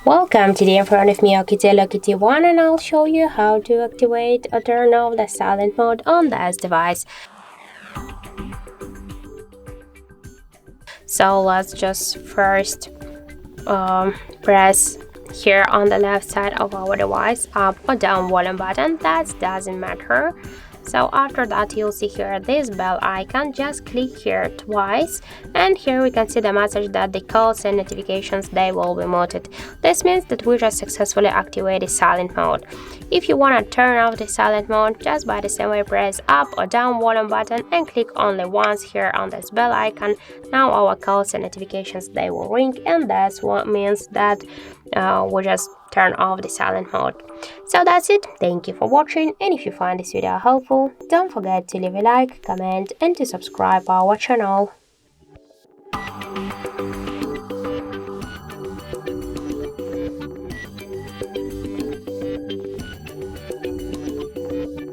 Welcome, today in front of me Oukitel OKT1 and I'll show you how to activate or turn off the silent mode on this device. So let's just first press here on the left side of our device up or down volume button, that doesn't matter. So after that you'll see here this bell icon, just click here twice and here we can see the message that the calls and notifications, they will be muted. This means that we just successfully activated silent mode. If you want to turn off the silent mode, just by the same way press up or down volume button and click only once here on this bell icon. Now our calls and notifications, they will ring, and that's what means that we just turn off the silent mode. So that's it. Thank you for watching, and if you find this video helpful, don't forget to leave a like, comment and to subscribe our channel.